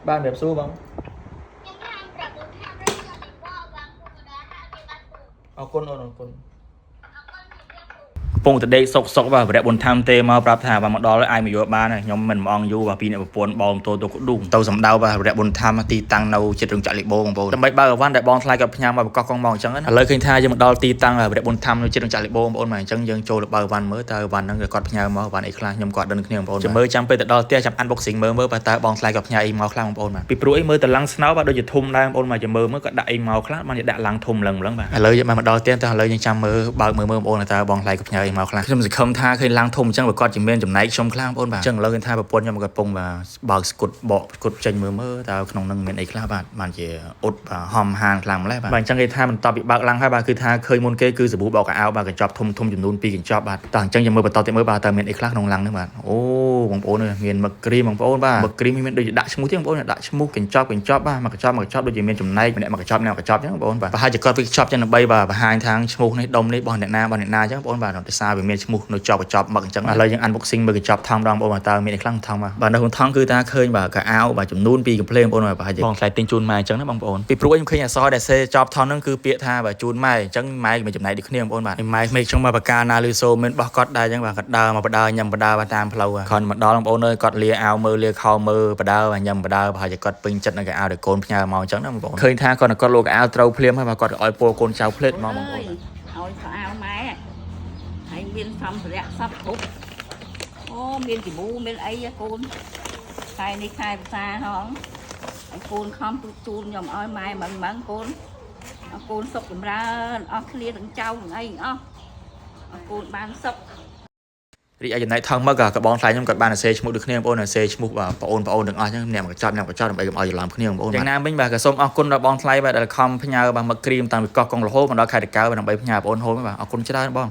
ban đẹp xu bông con ពងតដេកសុកសុកបាទប្រែបុនthamទេមកប្រាប់ថាបាទមកដល់ហើយមកយកបានហើយខ្ញុំមិនមកអង្គយូរបាទពីអ្នកប្រពន្ធបងតូទៅឌុងទៅសំដៅបាទប្រែបុនthamទីតាំងនៅចិត្តរងចាក់លីបូបងប្អូនដើម្បីបើអវ៉ាន់ដែលបងថ្លៃគាត់ផ្ញើមកបកកងមកអញ្ចឹងណាឥឡូវឃើញថាយើងមកដល់ទីតាំងប្រែបុនthamនៅចិត្តរងចាក់លីបូបងប្អូនមកអញ្ចឹងយើងចូលទៅបើអវ៉ាន់មើលតើអវ៉ាន់ហ្នឹងគាត់ផ្ញើមកអវ៉ាន់អីខ្លះខ្ញុំគាត់ដឹងគ្នាបងប្អូនចាំមើលចាំពេលទៅដល់ផ្ទះចាំ unboxing មើលបាទតើបងថ្លៃគាត់ផ្ញើអីមកខ្លះបងប្អូនបាទពីព្រោះអីមើលតឡើងស្នោបាទដូចជាធំដែរបងប្អូនមកចាំមើលគាត់ដាក់អីមកខ្លះបានដាក់ឡើងធំឡើងម្លឹងបាទឥឡូវយើងមកដល់ផ្ទះតើឥឡូវយើងចាំមើលបើកមើលបងប្អូនតើបងថ្លៃគាត់ផ្ញើអីមកខ្លះខ្ញុំសង្ឃឹមថាឃើញឡើងធំអញ្ចឹងបើគាត់ជាមានចំណែកខ្ញុំខ្លាំងបងប្អូនបាទអញ្ចឹងឥឡូវឃើញថាប្រពន្ធខ្ញុំគាត់ពងបាទបើកស្គុតបកស្គុតចេញមើលតើក្នុងនឹងមានអីខ្លះបាទបានជាអ៊ុតបាទហំហាងខ្លាំងម្លេះបាទអញ្ចឹងគេថាបន្ទាប់ពីបើកឡើងហើយបាទគឺថាឃើញមុនគេគឺសាប៊ូបោកកៅអៅបាទកញ្ចប់ធំចំនួន2កញ្ចប់បាទតើអញ្ចឹងយើងមើលបន្តទៀតមើលបាទតើមានអីខ្លះក្នុងឡាំងនេះបាទអូបងប្អូនមានមឹកគ្រីមបងប្អូនបាទមឹកគ្រីមមានដូចដាក់ឈ្មោះទៀតបងប្អូនដាក់ឈ្មោះកញ្ចប់បាទមកកញ្ចប់ដូចជាមានចំណែកម្នាក់មកកញ្ចប់អញ្ចឹងបងប្អូនបាទប្រហែលជាគាត់វាកញ្ចប់ចឹងដើម្បីបាទបង្ហាញថាឈ្មោះនេះដុំនេះរបស់អ្នកណាអញ្ចឹងបងប្អូនបាទដោយសារវាមានឈ្មោះនៅចប់កញ្ចប់មកអញ្ចឹងឥឡូវយើង unboxing មើលកញ្ចប់ថងម្ដងបងប្អូនតើមានអីខ្លះថងបាទនៅក្នុងថងគឺថាឃើញបាទកៅអៅបាទចំនួន2កំភ្លើងបងប្អូនបាទប្រហែលជាបងថ្លៃទិញជូនម៉ែអញ្ចឹងណាបងប្អូនពីព្រោះខ្ញុំឃើញអក្សរដែលសេចប់ថងហ្នឹងគឺពាក្យថាបាទជូនម៉ែអញ្ចឹងម៉ែមានចំណែកដូចគ្នាបងប្អូនបាទម៉ែមេឃចឹងមកបកាណាលឺសូមានបោះគាត់ដែរអញ្ចឹងបាទគាត់ដើរមកបដើញ៉ាំបដើបាទតាមផ្លូវគាត់មកដល់បងប្អូនអើយគាត់លាអាវមើលលាខោមើលបដើបាទញ៉ាំបដើប្រហែលជាគាត់ពេញចិត្តនឹងកៅអៅដែលកូនផ្ញើមកអញ្ចឹងណាបងប្អូនឃើញថាគាត់លោកកៅអៅត្រូវភ្លាមហើយបាទគាត់ឲ្យពោលកូនចៅភ្លេតមកបងប្អូនឲ្យខោអាវម៉ែហើយមានសម្ភារៈសពគ្រប់អូមានជីប៊ូមានអីកូនខែនេះខែភាសាហងឲ្យកូនខំទូជូនខ្ញុំឲ្យម៉ែមិនកូនកូនសុខចម្រើនអស់គ្នាទាំងចៅទាំងអីអស់ឲ្យកូនបានសុខរីឯចំណែកថងមកក៏បងថ្លៃខ្ញុំគាត់បានសេឈ្មោះដូចគ្នាបងប្អូនសេឈ្មោះបាទបងប្អូនទាំងអស់ចឹងអ្នកមកកញ្ចប់ដើម្បីកុំឲ្យច្រឡំគ្នាបងប្អូនយ៉ាងណាវិញបាទក៏សូមអរគុណដល់បងថ្លៃបាទដែលខំផ្ញើបាទមកគ្រីមតាំងពីកោះកុងរហូតមកដល់ខេត្តតាកែវដើម្បីផ្ញើបងប្អូនហូបបាទអរគុណច្រើនបង